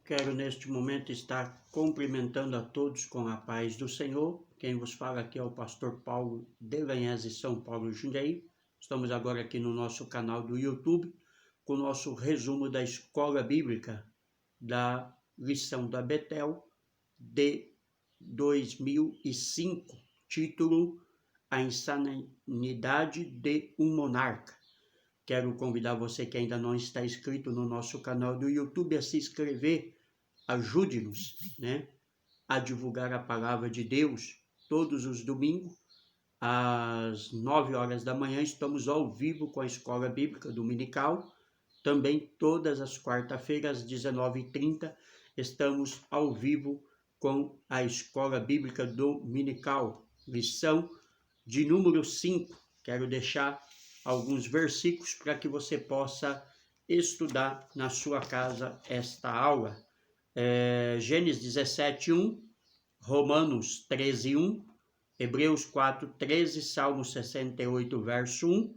Quero neste momento estar cumprimentando a todos com a paz do Senhor. Quem vos fala aqui é o pastor Paulo Delanhese, São Paulo, Jundiaí. Estamos agora aqui no nosso canal do YouTube com o nosso resumo da Escola Bíblica da lição da Betel de 2005, título A Insanidade de um Monarca. Quero convidar você que ainda não está inscrito no nosso canal do YouTube a se inscrever. Ajude-nos, a divulgar a palavra de Deus. Todos os domingos, às 9 horas da manhã, estamos ao vivo com a Escola Bíblica Dominical. Também todas as quarta-feiras, às 19h30, estamos ao vivo com a Escola Bíblica Dominical, lição de número 5. Quero deixar alguns versículos para que você possa estudar na sua casa esta aula. Gênesis 17:1, Romanos 13:1, Hebreus 4:13, Salmo 68, verso 1,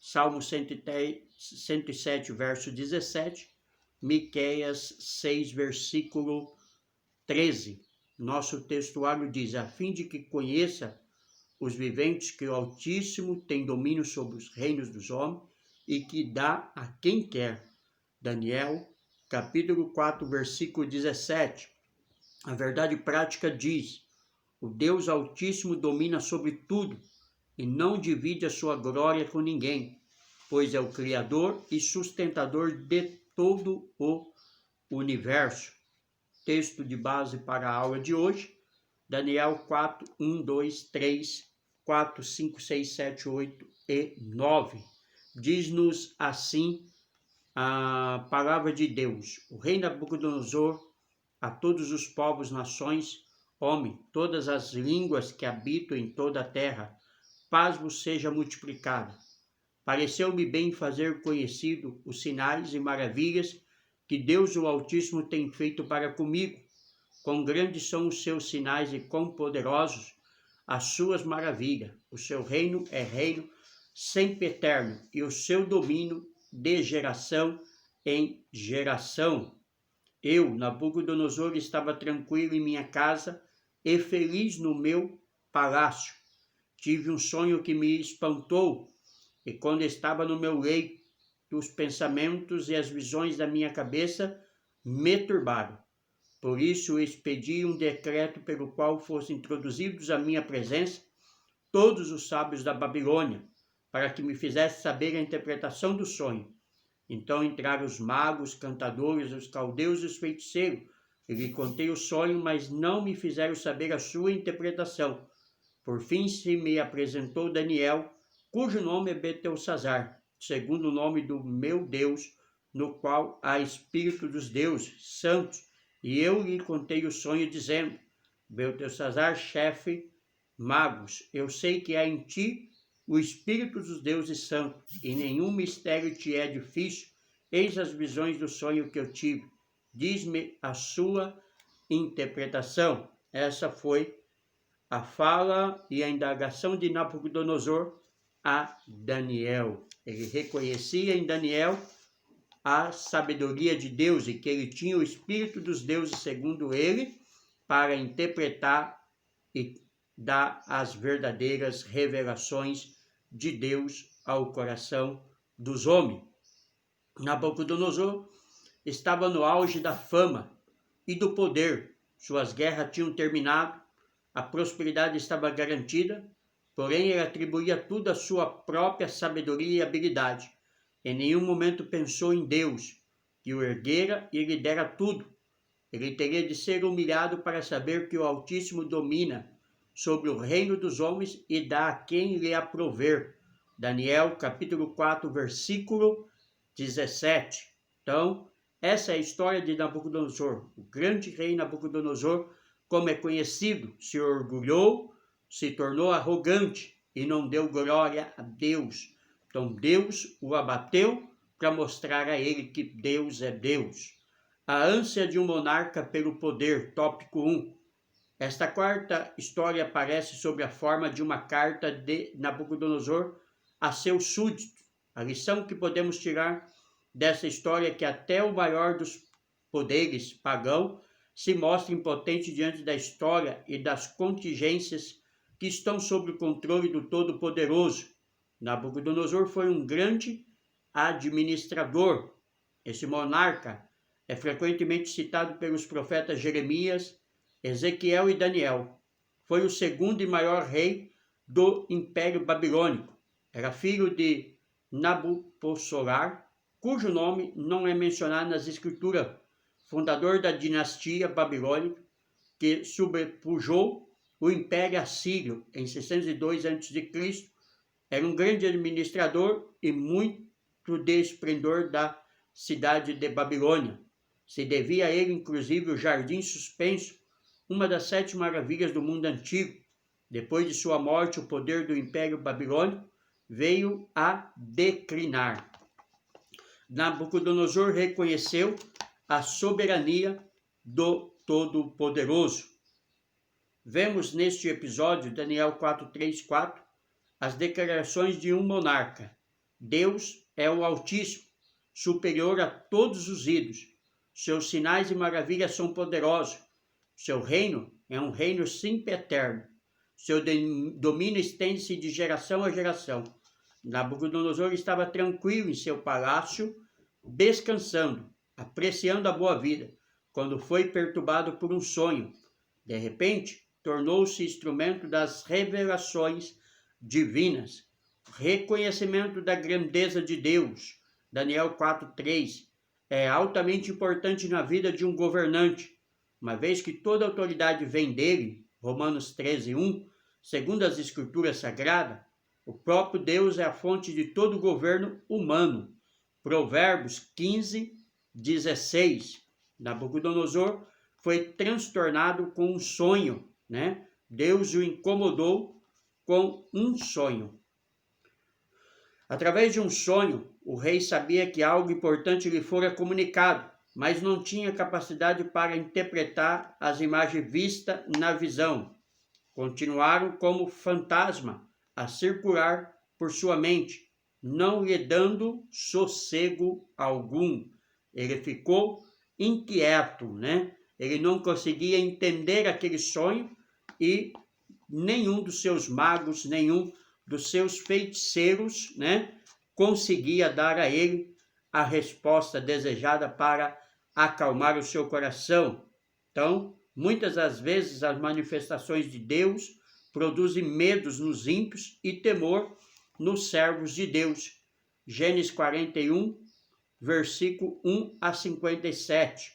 Salmo 107, verso 17, Miqueias 6, versículo 13. Nosso textuário diz: a fim de que conheça os viventes que o Altíssimo tem domínio sobre os reinos dos homens e que dá a quem quer. Daniel, capítulo 4, versículo 17. A verdade prática diz: o Deus Altíssimo domina sobre tudo e não divide a sua glória com ninguém, pois é o Criador e sustentador de todo o universo. Texto de base para a aula de hoje, Daniel 4, 1, 2, 3, 4, 5, 6, 7, 8 e 9. Diz-nos assim a palavra de Deus: o rei Nabucodonosor, a todos os povos, nações, homem, todas as línguas que habitam em toda a terra, paz vos seja multiplicada. Pareceu-me bem fazer conhecido os sinais e maravilhas que Deus o Altíssimo tem feito para comigo. Quão grandes são os seus sinais e quão poderosos as suas maravilhas. O seu reino é reino sempiterno e o seu domínio de geração em geração. Eu, Nabucodonosor, estava tranquilo em minha casa e feliz no meu palácio. Tive um sonho que me espantou, e quando estava no meu leito, os pensamentos e as visões da minha cabeça me turbaram. Por isso expedi um decreto pelo qual fossem introduzidos à minha presença todos os sábios da Babilônia, para que me fizesse saber a interpretação do sonho. Então entraram os magos, cantadores, os caldeus e os feiticeiros. Eu lhe contei o sonho, mas não me fizeram saber a sua interpretação. Por fim se me apresentou Daniel, cujo nome é Beltesazar, segundo o nome do meu Deus, no qual há espírito dos deuses santos. E eu lhe contei o sonho, dizendo: Beltesazar, chefe magos, eu sei que há em ti o espírito dos deuses santos, e nenhum mistério te é difícil. Eis as visões do sonho que eu tive. Diz-me a sua interpretação. Essa foi a fala e a indagação de Nabucodonosor a Daniel. Ele reconhecia em Daniel a sabedoria de Deus e que ele tinha o espírito dos deuses, segundo ele, para interpretar e dar as verdadeiras revelações de Deus ao coração dos homens. Nabucodonosor estava no auge da fama e do poder. Suas guerras tinham terminado, a prosperidade estava garantida, porém ele atribuía tudo à sua própria sabedoria e habilidade. Em nenhum momento pensou em Deus, que o erguera e lhe dera tudo. Ele teria de ser humilhado para saber que o Altíssimo domina sobre o reino dos homens e dá a quem lhe aprouver. Daniel, capítulo 4, versículo 17. Então, essa é a história de Nabucodonosor. O grande rei Nabucodonosor, como é conhecido, se orgulhou, se tornou arrogante e não deu glória a Deus. Então Deus o abateu para mostrar a ele que Deus é Deus. A ânsia de um monarca pelo poder, tópico 1. Esta quarta história aparece sob a forma de uma carta de Nabucodonosor a seus súditos. A lição que podemos tirar dessa história é que até o maior dos poderes pagão se mostra impotente diante da história e das contingências que estão sob o controle do Todo-Poderoso. Nabucodonosor foi um grande administrador. Esse monarca é frequentemente citado pelos profetas Jeremias, Ezequiel e Daniel. Foi o segundo e maior rei do Império Babilônico. Era filho de Nabucodonosor, cujo nome não é mencionado nas Escrituras, fundador da dinastia babilônica, que sobrepujou o Império Assírio em 602 a.C. Era um grande administrador e muito de esplendor da cidade de Babilônia. Se devia a ele, inclusive, o Jardim Suspenso, uma das 7 maravilhas do mundo antigo. Depois de sua morte, o poder do Império Babilônico veio a declinar. Nabucodonosor reconheceu a soberania do Todo-Poderoso. Vemos neste episódio, Daniel 4:3-4, as declarações de um monarca. Deus é o Altíssimo, superior a todos os ídolos. Seus sinais e maravilhas são poderosos. Seu reino é um reino sempiterno. Seu domínio estende-se de geração a geração. Nabucodonosor estava tranquilo em seu palácio, descansando, apreciando a boa vida, quando foi perturbado por um sonho. De repente, tornou-se instrumento das revelações divinas. Reconhecimento da grandeza de Deus. Daniel 4:3 é altamente importante na vida de um governante, uma vez que toda autoridade vem dele. Romanos 13:1, segundo as Escrituras Sagradas, o próprio Deus é a fonte de todo governo humano. Provérbios 15:16. Nabucodonosor foi transtornado com um sonho, Deus o incomodou com um sonho. Através de um sonho, o rei sabia que algo importante lhe fora comunicado, mas não tinha capacidade para interpretar as imagens vistas na visão. Continuaram como fantasma a circular por sua mente, não lhe dando sossego algum. Ele ficou inquieto, Ele não conseguia entender aquele sonho e nenhum dos seus magos, nenhum dos seus feiticeiros, conseguia dar a ele a resposta desejada para acalmar o seu coração. Então, muitas das vezes as manifestações de Deus produzem medos nos ímpios e temor nos servos de Deus. Gênesis 41, versículo 1-57.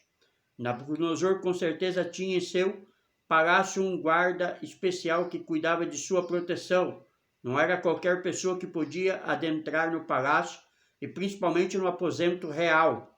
Nabucodonosor com certeza tinha em seu palácio um guarda especial que cuidava de sua proteção. Não era qualquer pessoa que podia adentrar no palácio e principalmente no aposento real.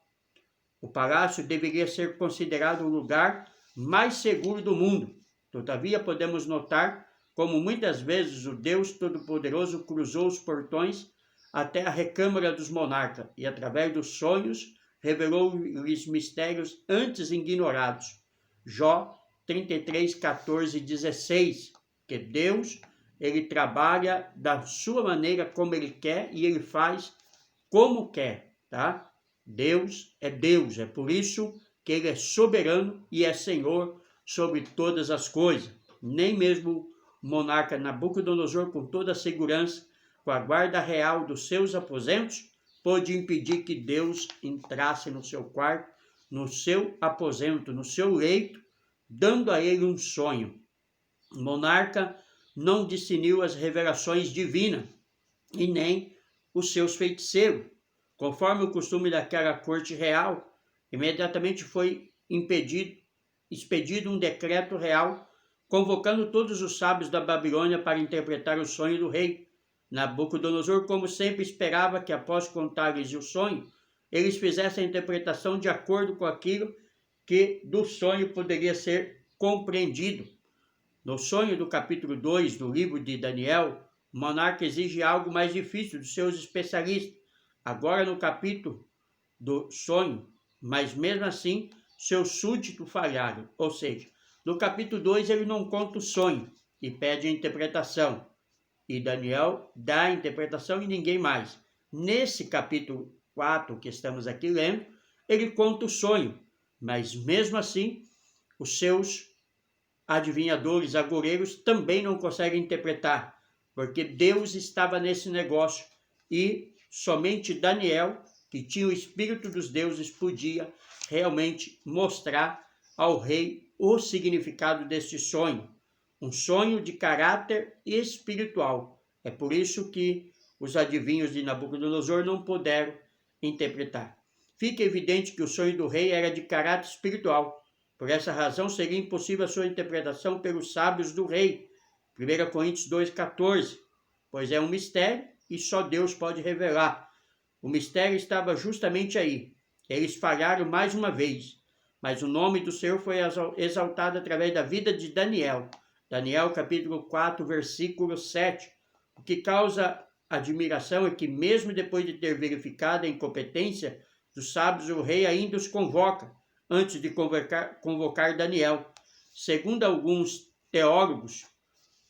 O palácio deveria ser considerado o lugar mais seguro do mundo. Todavia, podemos notar como muitas vezes o Deus Todo-Poderoso cruzou os portões até a recâmara dos monarcas e, através dos sonhos, revelou-lhes mistérios antes ignorados. Jó 33:14-16, que Deus, ele trabalha da sua maneira como ele quer e ele faz como quer, tá? Deus, é por isso que ele é soberano e é Senhor sobre todas as coisas. Nem mesmo o monarca Nabucodonosor, com toda a segurança, com a guarda real dos seus aposentos, pôde impedir que Deus entrasse no seu quarto, no seu aposento, no seu leito, dando a ele um sonho. O monarca não discerniu as revelações divinas e nem os seus feiticeiros. Conforme o costume daquela corte real, imediatamente foi expedido um decreto real convocando todos os sábios da Babilônia para interpretar o sonho do rei. Nabucodonosor, como sempre, esperava que, após contar-lhes o sonho, eles fizessem a interpretação de acordo com aquilo que do sonho poderia ser compreendido. No sonho do capítulo 2 do livro de Daniel, o monarca exige algo mais difícil dos seus especialistas. Agora no capítulo do sonho, mas mesmo assim, seus súditos falharam. Ou seja, no capítulo 2 ele não conta o sonho e pede a interpretação. E Daniel dá a interpretação e ninguém mais. Nesse capítulo 4 que estamos aqui lendo, ele conta o sonho, Mas mesmo assim, os seus adivinhadores, agoureiros, também não conseguem interpretar, porque Deus estava nesse negócio e somente Daniel, que tinha o Espírito dos deuses, podia realmente mostrar ao rei o significado desse sonho. Um sonho de caráter espiritual. É por isso que os adivinhos de Nabucodonosor não puderam interpretar. Fica evidente que o sonho do rei era de caráter espiritual. Por essa razão, seria impossível a sua interpretação pelos sábios do rei. 1 Coríntios 2,14. Pois é um mistério e só Deus pode revelar. O mistério estava justamente aí. Eles falharam mais uma vez. Mas o nome do Senhor foi exaltado através da vida de Daniel. Daniel capítulo 4, versículo 7. O que causa admiração é que mesmo depois de ter verificado a incompetência dos sábios, o rei ainda os convoca, antes de convocar Daniel. Segundo alguns teólogos,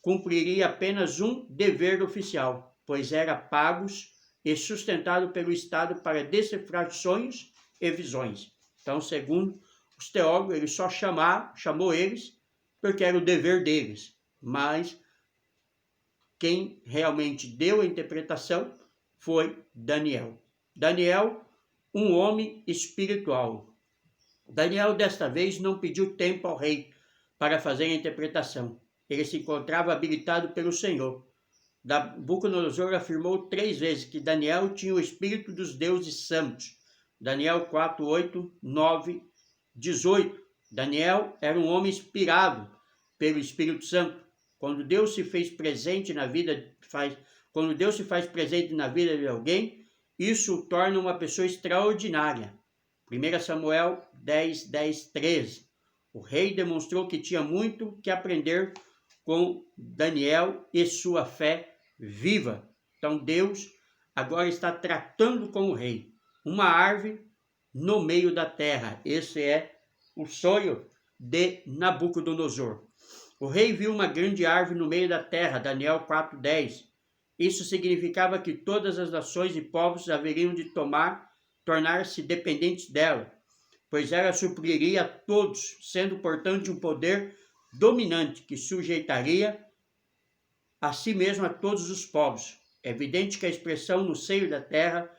cumpriria apenas um dever oficial, pois era pagos e sustentado pelo Estado para decifrar sonhos e visões. Então, segundo os teólogos, ele só chamou eles porque era o dever deles, mas quem realmente deu a interpretação foi Daniel. Daniel, um homem espiritual. Daniel, desta vez, não pediu tempo ao rei para fazer a interpretação. Ele se encontrava habilitado pelo Senhor. Nabucodonosor afirmou 3 vezes que Daniel tinha o espírito dos deuses santos. Daniel 4, 8, 9, 18. Daniel era um homem inspirado pelo Espírito Santo. Quando Deus se faz presente na vida de alguém, isso o torna uma pessoa extraordinária. 1 Samuel 10, 10, 13. O rei demonstrou que tinha muito que aprender com Daniel e sua fé viva. Então Deus agora está tratando com o rei. Uma árvore no meio da terra. Esse é o sonho de Nabucodonosor. O rei viu uma grande árvore no meio da terra. Daniel 4:10. Isso significava que todas as nações e povos haveriam de tornar-se dependentes dela, pois ela supriria a todos, sendo, portanto, um poder dominante que sujeitaria a si mesmo a todos os povos. É evidente que a expressão no seio da terra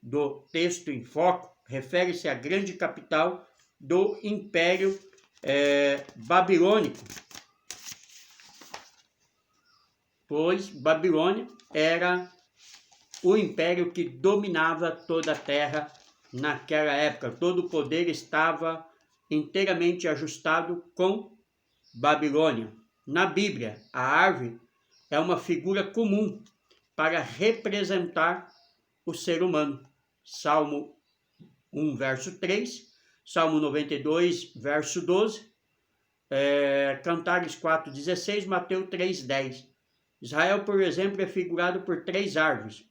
do texto em foco refere-se à grande capital do Império Babilônico, pois Babilônia era o império que dominava toda a terra naquela época. Todo o poder estava inteiramente ajustado com Babilônia. Na Bíblia, a árvore é uma figura comum para representar o ser humano. Salmo 1, verso 3, Salmo 92, verso 12, Cantares 4, 16, Mateus 3, 10. Israel, por exemplo, é figurado por 3 árvores.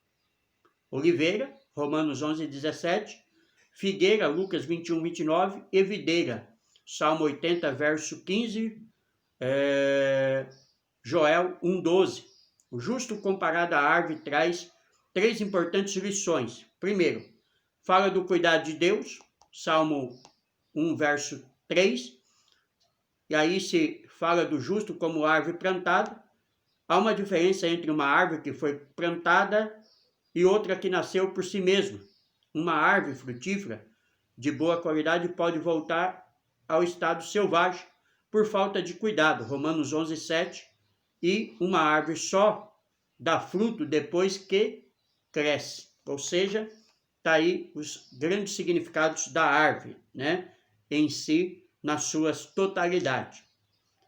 Oliveira, Romanos 11, 17, figueira, Lucas 21, 29, e videira, Salmo 80, verso 15, Joel 1, 12. O justo comparado à árvore traz 3 importantes lições. Primeiro, fala do cuidado de Deus, Salmo 1, verso 3, e aí se fala do justo como árvore plantada. Há uma diferença entre uma árvore que foi plantada e outra que nasceu por si mesma. Uma árvore frutífera de boa qualidade pode voltar ao estado selvagem por falta de cuidado, Romanos 11, 7, e uma árvore só dá fruto depois que cresce. Ou seja, está aí os grandes significados da árvore, né, em si, na sua totalidade.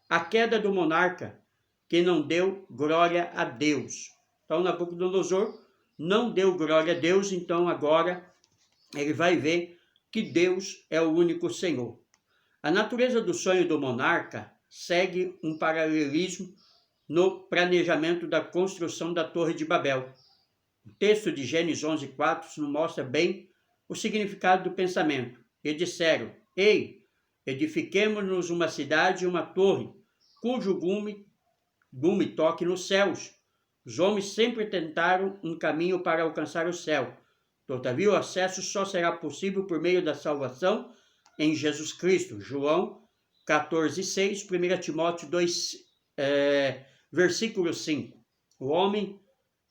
A queda do monarca que não deu glória a Deus. Então, Nabucodonosor não deu glória a Deus, então agora ele vai ver que Deus é o único Senhor. A natureza do sonho do monarca segue um paralelismo no planejamento da construção da Torre de Babel. O texto de Gênesis 11:4 nos mostra bem o significado do pensamento. E disseram: Ei, edifiquemo-nos uma cidade e uma torre, cujo gume toque nos céus. Os homens sempre tentaram um caminho para alcançar o céu. Todavia, o acesso só será possível por meio da salvação em Jesus Cristo. João 14,6, 1 Timóteo 2, versículo 5. O homem,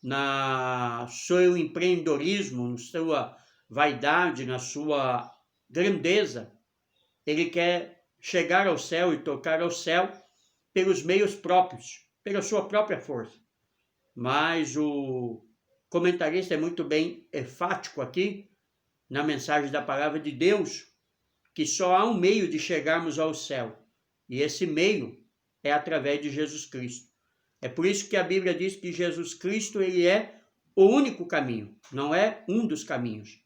na seu empreendedorismo, na sua vaidade, na sua grandeza, ele quer chegar ao céu e tocar ao céu pelos meios próprios, pela sua própria força. Mas o comentarista é muito bem enfático aqui, na mensagem da palavra de Deus, que só há um meio de chegarmos ao céu, e esse meio é através de Jesus Cristo. É por isso que a Bíblia diz que Jesus Cristo ele é o único caminho, não é um dos caminhos.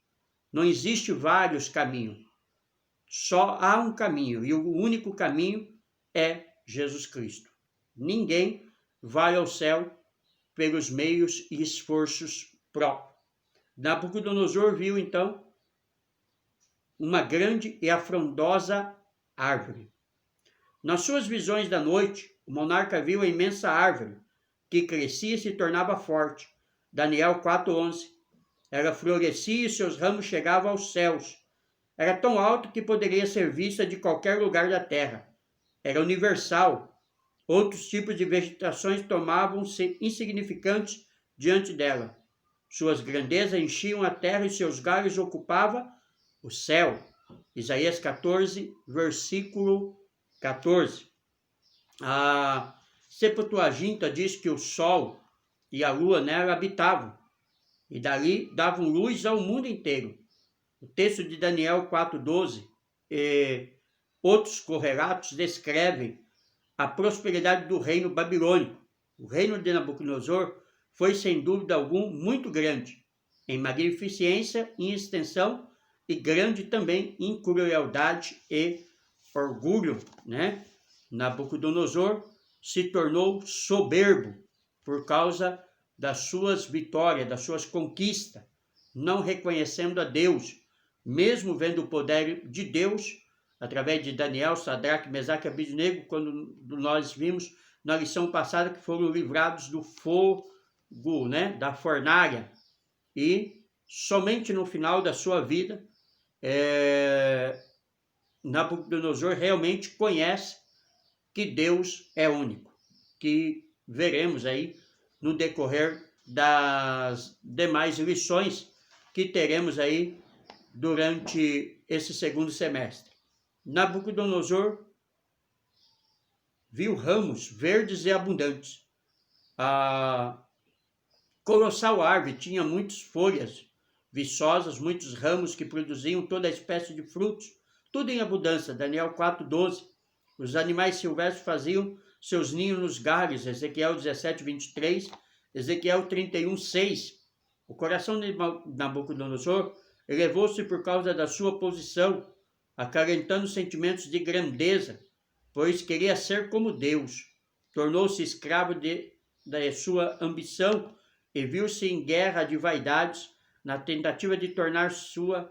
Não existe vários caminhos, só há um caminho, e o único caminho é Jesus Cristo. Ninguém vai ao céu pelos meios e esforços próprios. Nabucodonosor viu, então, uma grande e afrontosa árvore. Nas suas visões da noite, o monarca viu a imensa árvore, que crescia e se tornava forte. Daniel 4,11. Ela florescia e seus ramos chegavam aos céus. Era tão alto que poderia ser vista de qualquer lugar da terra. Era universal. Outros tipos de vegetações tornavam-se insignificantes diante dela. Suas grandezas enchiam a terra e seus galhos ocupavam o céu. Isaías 14, versículo 14. A Septuaginta diz que o sol e a lua nela habitavam, e dali davam luz ao mundo inteiro. O texto de Daniel 4,12 e outros correlatos descrevem a prosperidade do reino babilônico. O reino de Nabucodonosor foi, sem dúvida alguma, muito grande, em magnificência, em extensão, e grande também em crueldade e orgulho, né? Nabucodonosor se tornou soberbo por causa das suas vitórias, das suas conquistas, não reconhecendo a Deus, mesmo vendo o poder de Deus, através de Daniel, Sadraque, Mesaque e Abednego, quando nós vimos na lição passada que foram livrados do fogo, né, da fornalha, e somente no final da sua vida, Nabucodonosor realmente conhece que Deus é único, que veremos aí no decorrer das demais lições que teremos aí durante esse segundo semestre. Nabucodonosor viu ramos verdes e abundantes. A colossal árvore tinha muitas folhas viçosas, muitos ramos que produziam toda espécie de frutos, tudo em abundância. Daniel 4,12. Os animais silvestres faziam seus ninhos nos galhos. Ezequiel 17, 23. Ezequiel 31, 6. O coração de Nabucodonosor elevou-se por causa da sua posição, acalentando sentimentos de grandeza, pois queria ser como Deus. Tornou-se escravo da sua ambição e viu-se em guerra de vaidades, na tentativa de tornar sua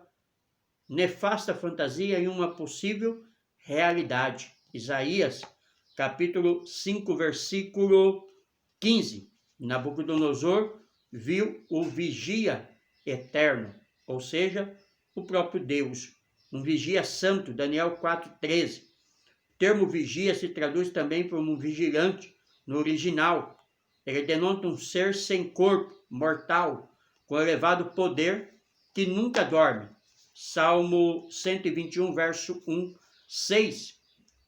nefasta fantasia em uma possível realidade. Isaías, capítulo 5, versículo 15. Nabucodonosor viu o vigia eterno, ou seja, o próprio Deus, um vigia santo, Daniel 4,13. O termo vigia se traduz também como um vigilante no original. Ele denota um ser sem corpo, mortal, com elevado poder, que nunca dorme. Salmo 121, verso 1, 6.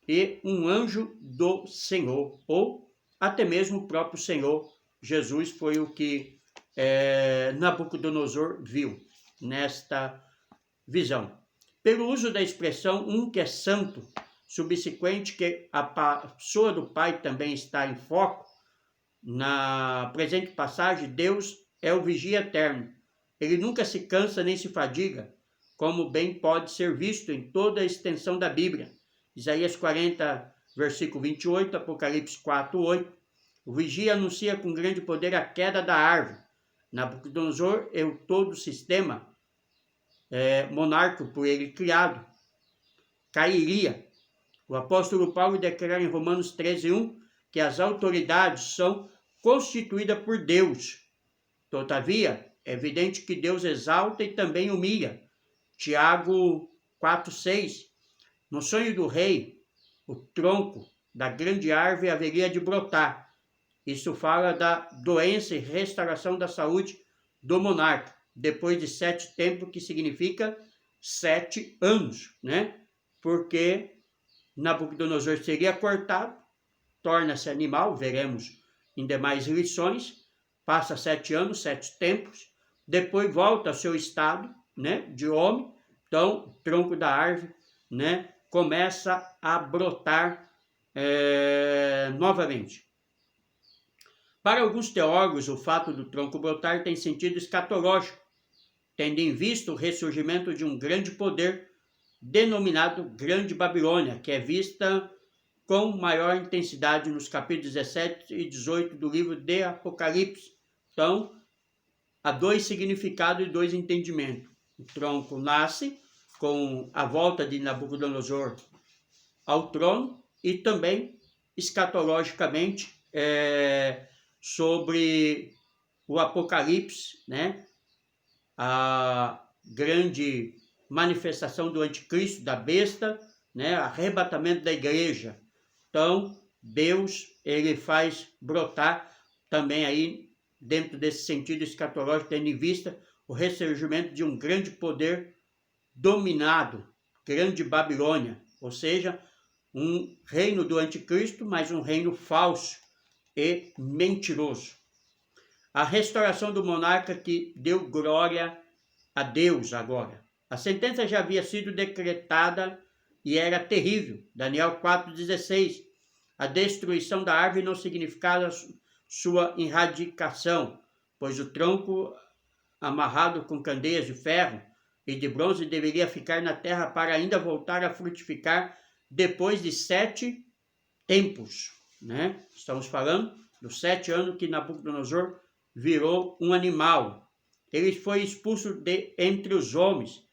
E um anjo do Senhor, ou até mesmo o próprio Senhor Jesus foi o que Nabucodonosor viu nesta visão. Pelo uso da expressão um que é santo, subsequente que a pessoa do Pai também está em foco, na presente passagem, Deus é o vigia eterno. Ele nunca se cansa nem se fadiga, como bem pode ser visto em toda a extensão da Bíblia. Isaías 40, versículo 28, Apocalipse 4, 8. O vigia anuncia com grande poder a queda da árvore. Nabucodonosor é o todo o sistema monárquico por ele criado. Cairia. O apóstolo Paulo declara em Romanos 13, 1 que as autoridades são constituídas por Deus. Todavia, é evidente que Deus exalta e também humilha. Tiago 4, 6. No sonho do rei, o tronco da grande árvore haveria de brotar. Isso fala da doença e restauração da saúde do monarca, depois de 7 tempos, que significa 7 anos, né? Porque Nabucodonosor seria cortado, torna-se animal, veremos em demais lições, passa 7 anos, 7 tempos, depois volta ao seu estado, né, de homem. Então, o tronco da árvore, né, começa a brotar novamente. Para alguns teólogos, o fato do tronco brotar tem sentido escatológico, tendo em vista o ressurgimento de um grande poder denominado Grande Babilônia, que é vista com maior intensidade nos capítulos 17 e 18 do livro de Apocalipse. Então, há 2 significados e 2 entendimentos. O tronco nasce com a volta de Nabucodonosor ao trono e também, escatologicamente, sobre o Apocalipse, né? A grande manifestação do anticristo, da besta, né? Arrebatamento da igreja. Então, Deus, ele faz brotar também aí, dentro desse sentido escatológico, tendo em vista o ressurgimento de um grande poder dominado, grande Babilônia, ou seja, um reino do anticristo, mas um reino falso e mentiroso. A restauração do monarca que deu glória a Deus agora. A sentença já havia sido decretada e era terrível. Daniel 4,16. A destruição da árvore não significava sua erradicação, pois o tronco amarrado com candeias de ferro e de bronze deveria ficar na terra para ainda voltar a frutificar depois de 7 tempos, né? Estamos falando dos 7 anos que Nabucodonosor virou um animal. Ele foi expulso de entre os homens.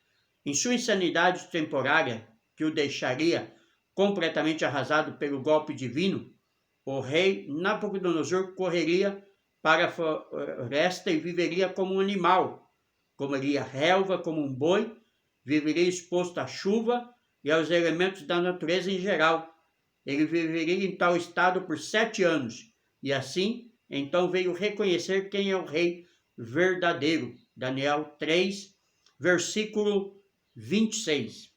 Em sua insanidade temporária, que o deixaria completamente arrasado pelo golpe divino, o rei Nabucodonosor correria para a floresta e viveria como um animal. Comeria relva como um boi, viveria exposto à chuva e aos elementos da natureza em geral. Ele viveria em tal estado por 7 anos, e assim, então veio reconhecer quem é o rei verdadeiro. Daniel 3, versículo 26.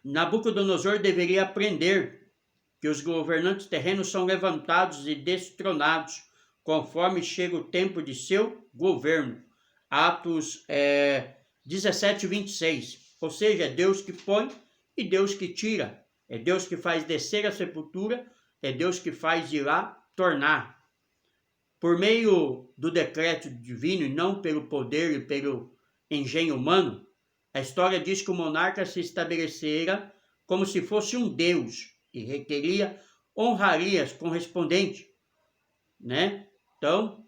Nabucodonosor deveria aprender que os governantes terrenos são levantados e destronados conforme chega o tempo de seu governo. Atos 17, 26. Ou seja, é Deus que põe e Deus que tira. É Deus que faz descer a sepultura, é Deus que faz de lá tornar. Por meio do decreto divino e não pelo poder e pelo engenho humano, a história diz que o monarca se estabelecera como se fosse um deus e requeria honrarias correspondentes, né? Então,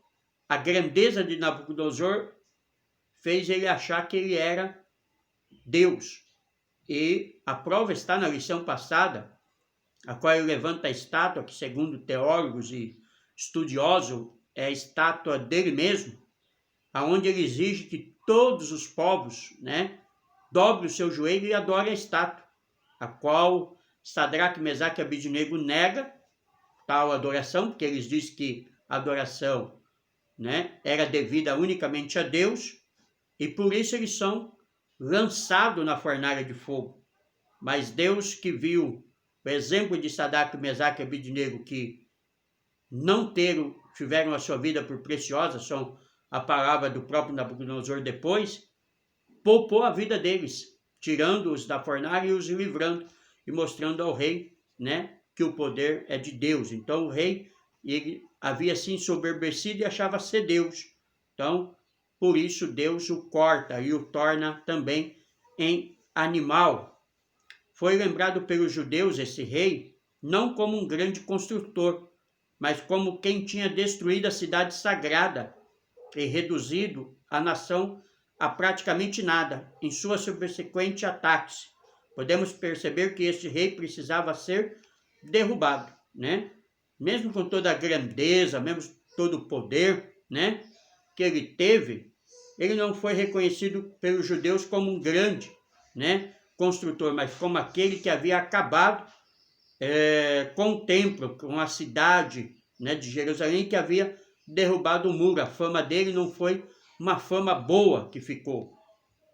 a grandeza de Nabucodonosor fez ele achar que ele era Deus. E a prova está na lição passada, a qual ele levanta a estátua, que segundo teólogos e estudiosos é a estátua dele mesmo, aonde ele exige que todos os povos, né, dobrem o seu joelho e adorem a estátua, a qual Sadraque, Mesaque e Abednego nega tal adoração, porque eles dizem que a adoração, né, era devida unicamente a Deus, e por isso eles são lançados na fornalha de fogo. Mas Deus, que viu o exemplo de Sadraque, Mesaque e Abednego, que não tiveram a sua vida por preciosa, são a palavra do próprio Nabucodonosor depois, poupou a vida deles, tirando-os da fornalha e os livrando, e mostrando ao rei, né, que o poder é de Deus. Então o rei, ele havia se ensoberbecido e achava ser Deus. Então, por isso Deus o corta e o torna também em animal. Foi lembrado pelos judeus esse rei não como um grande construtor, mas como quem tinha destruído a cidade sagrada e reduzido a nação a praticamente nada em suas subsequentes ataques. Podemos perceber que este rei precisava ser derrubado, né? Mesmo com toda a grandeza, mesmo todo o poder, né, que ele teve, ele não foi reconhecido pelos judeus como um grande, né, construtor, mas como aquele que havia acabado com o templo, com a cidade, né, de Jerusalém, que havia derrubado o muro. A fama dele não foi uma fama boa que ficou.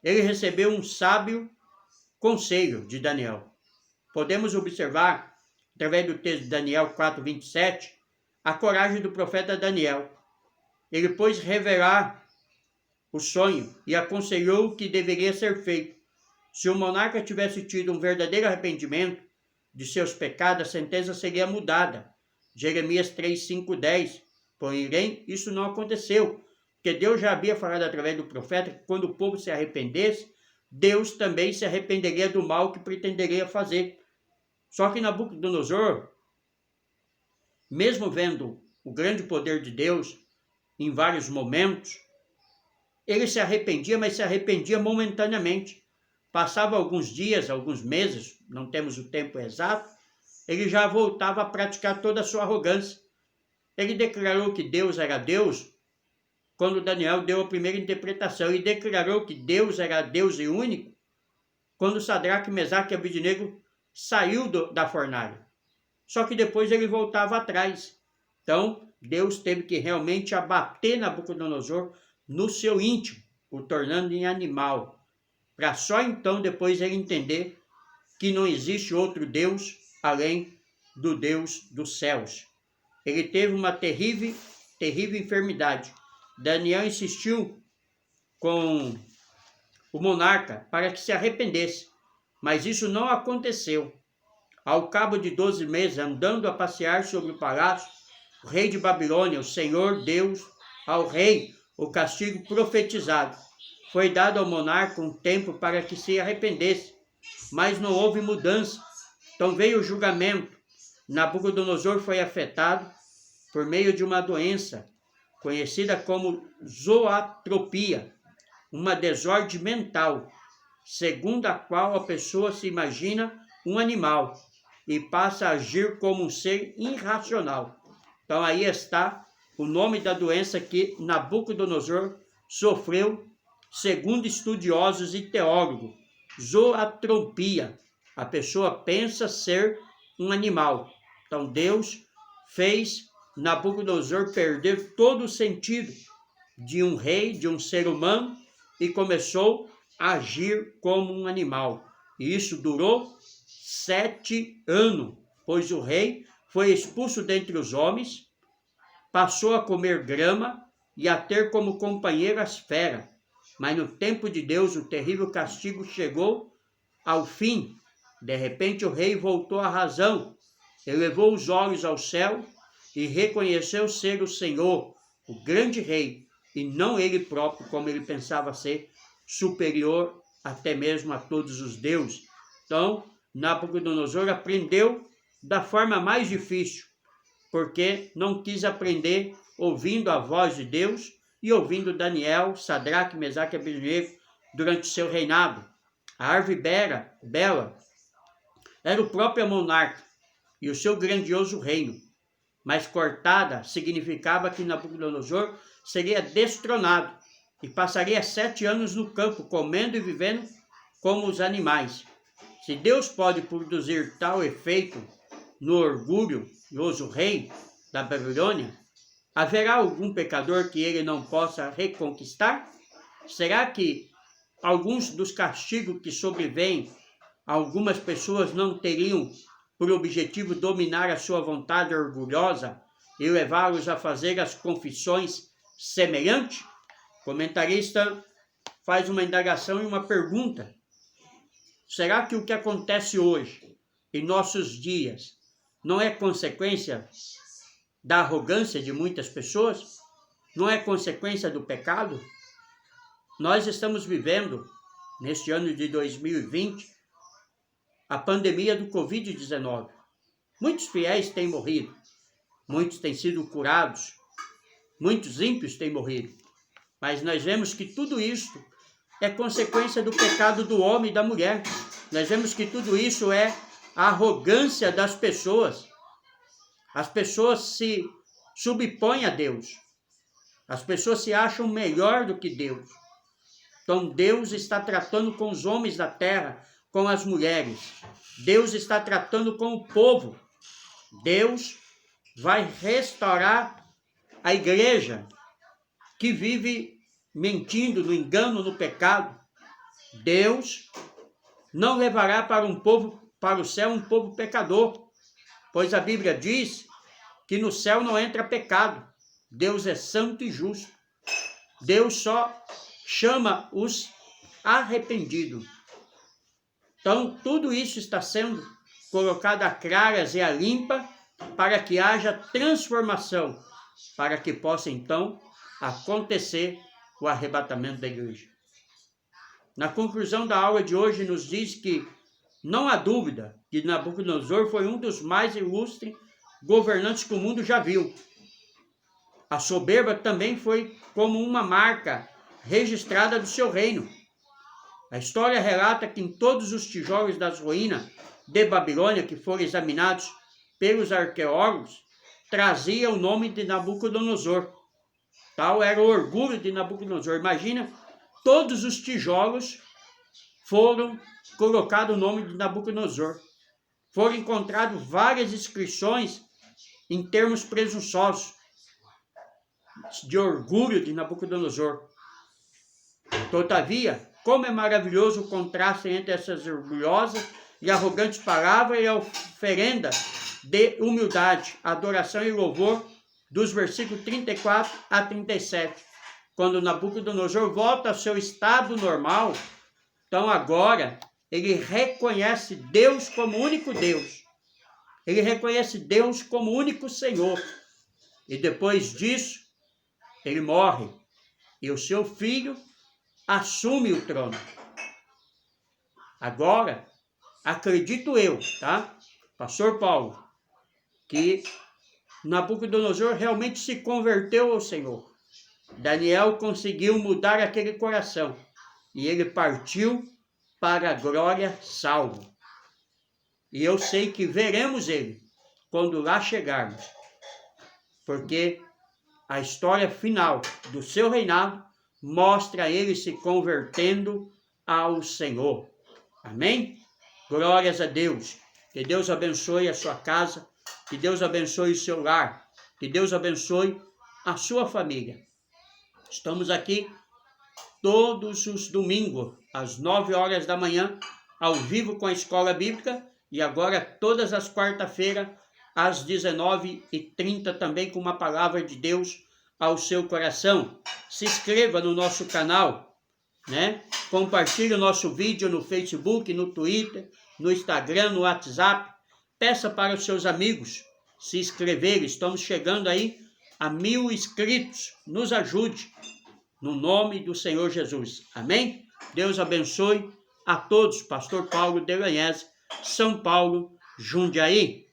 Ele recebeu um sábio conselho de Daniel. Podemos observar, através do texto de Daniel 4:27, a coragem do profeta Daniel. Ele pôs revelar o sonho e aconselhou o que deveria ser feito. Se o monarca tivesse tido um verdadeiro arrependimento de seus pecados, a sentença seria mudada. Jeremias 3:5-10. Porém, isso não aconteceu, porque Deus já havia falado através do profeta que quando o povo se arrependesse, Deus também se arrependeria do mal que pretenderia fazer. Só que Nabucodonosor, mesmo vendo o grande poder de Deus em vários momentos, ele se arrependia, mas se arrependia momentaneamente. Passava alguns dias, alguns meses, não temos o tempo exato, ele já voltava a praticar toda a sua arrogância. Ele declarou que Deus era Deus quando Daniel deu a primeira interpretação, e declarou que Deus era Deus e único quando Sadraque, Mesaque e Abednego saiu da fornalha. Só que depois ele voltava atrás. Então, Deus teve que realmente abater Nabucodonosor no seu íntimo, o tornando em animal, para só então depois ele entender que não existe outro Deus além do Deus dos céus. Ele teve uma terrível enfermidade. Daniel insistiu com o monarca para que se arrependesse, mas isso não aconteceu. Ao cabo de 12 meses, andando a passear sobre o palácio, o rei de Babilônia, o Senhor Deus, ao rei o castigo profetizado. Foi dado ao monarca um tempo para que se arrependesse, mas não houve mudança. Então veio o julgamento. Nabucodonosor foi afetado por meio de uma doença conhecida como zoantropia, uma desordem mental, segundo a qual a pessoa se imagina um animal e passa a agir como um ser irracional. Então aí está o nome da doença que Nabucodonosor sofreu, segundo estudiosos e teólogos: zoantropia. A pessoa pensa ser um animal. Então Deus fez Nabucodonosor perder todo o sentido de um rei, de um ser humano, e começou a agir como um animal. E isso durou 7 anos, pois o rei foi expulso dentre os homens, passou a comer grama e a ter como companheiro as feras. Mas no tempo de Deus o terrível castigo chegou ao fim. De repente o rei voltou à razão, elevou os olhos ao céu e reconheceu ser o Senhor, o grande rei, e não ele próprio, como ele pensava ser, superior até mesmo a todos os deuses. Então, Nabucodonosor aprendeu da forma mais difícil, porque não quis aprender ouvindo a voz de Deus e ouvindo Daniel, Sadraque, Mesaque e Abednego durante o seu reinado. A árvore bela era o próprio monarca e o seu grandioso reino, mas cortada significava que Nabucodonosor seria destronado e passaria 7 anos no campo, comendo e vivendo como os animais. Se Deus pode produzir tal efeito no orgulhoso rei da Babilônia, haverá algum pecador que ele não possa reconquistar? Será que alguns dos castigos que sobrevêm a algumas pessoas não teriam por objetivo dominar a sua vontade orgulhosa e levá-los a fazer as confissões semelhantes? O comentarista faz uma indagação e uma pergunta. Será que o que acontece hoje, em nossos dias, não é consequência da arrogância de muitas pessoas? Não é consequência do pecado? Nós estamos vivendo, neste ano de 2020, a pandemia do Covid-19. Muitos fiéis têm morrido, muitos têm sido curados, muitos ímpios têm morrido. Mas nós vemos que tudo isso é consequência do pecado do homem e da mulher. Nós vemos que tudo isso é a arrogância das pessoas. As pessoas se subpõem a Deus. As pessoas se acham melhor do que Deus. Então Deus está tratando com os homens da terra com as mulheres. Deus está tratando com o povo. Deus vai restaurar a igreja que vive mentindo, no engano, no pecado. Deus não levará para o céu um povo pecador, pois a Bíblia diz que no céu não entra pecado. Deus é santo e justo. Deus só chama os arrependidos. Então, tudo isso está sendo colocado a claras e a limpa para que haja transformação, para que possa, então, acontecer o arrebatamento da igreja. Na conclusão da aula de hoje, nos diz que não há dúvida que Nabucodonosor foi um dos mais ilustres governantes que o mundo já viu. A soberba também foi como uma marca registrada do seu reino. A história relata que em todos os tijolos das ruínas de Babilônia que foram examinados pelos arqueólogos, trazia o nome de Nabucodonosor. Tal era o orgulho de Nabucodonosor. Imagina, todos os tijolos foram colocados o nome de Nabucodonosor. Foram encontradas várias inscrições em termos presunçosos de orgulho de Nabucodonosor. Todavia, como é maravilhoso o contraste entre essas orgulhosas e arrogantes palavras e a oferenda de humildade, adoração e louvor dos versículos 34 a 37. Quando Nabucodonosor volta ao seu estado normal, então agora ele reconhece Deus como único Deus. Ele reconhece Deus como único Senhor. E depois disso, ele morre. E o seu filho assume o trono. Agora, acredito eu, tá? Pastor Paulo, que Nabucodonosor realmente se converteu ao Senhor. Daniel conseguiu mudar aquele coração. E ele partiu para a glória salvo. E eu sei que veremos ele quando lá chegarmos. Porque a história final do seu reinado mostra ele se convertendo ao Senhor. Amém? Glórias a Deus. Que Deus abençoe a sua casa. Que Deus abençoe o seu lar. Que Deus abençoe a sua família. Estamos aqui todos os domingos, às 9 horas da manhã, ao vivo com a Escola Bíblica. E agora, todas as quarta-feiras, às 19h30, também com uma palavra de Deus ao seu coração. Se inscreva no nosso canal, né? Compartilhe o nosso vídeo no Facebook, no Twitter, no Instagram, no WhatsApp. Peça para os seus amigos se inscreverem. Estamos chegando aí a 1000 inscritos. Nos ajude, no nome do Senhor Jesus. Amém? Deus abençoe a todos. Pastor Paulo Delanhese, São Paulo, Jundiaí.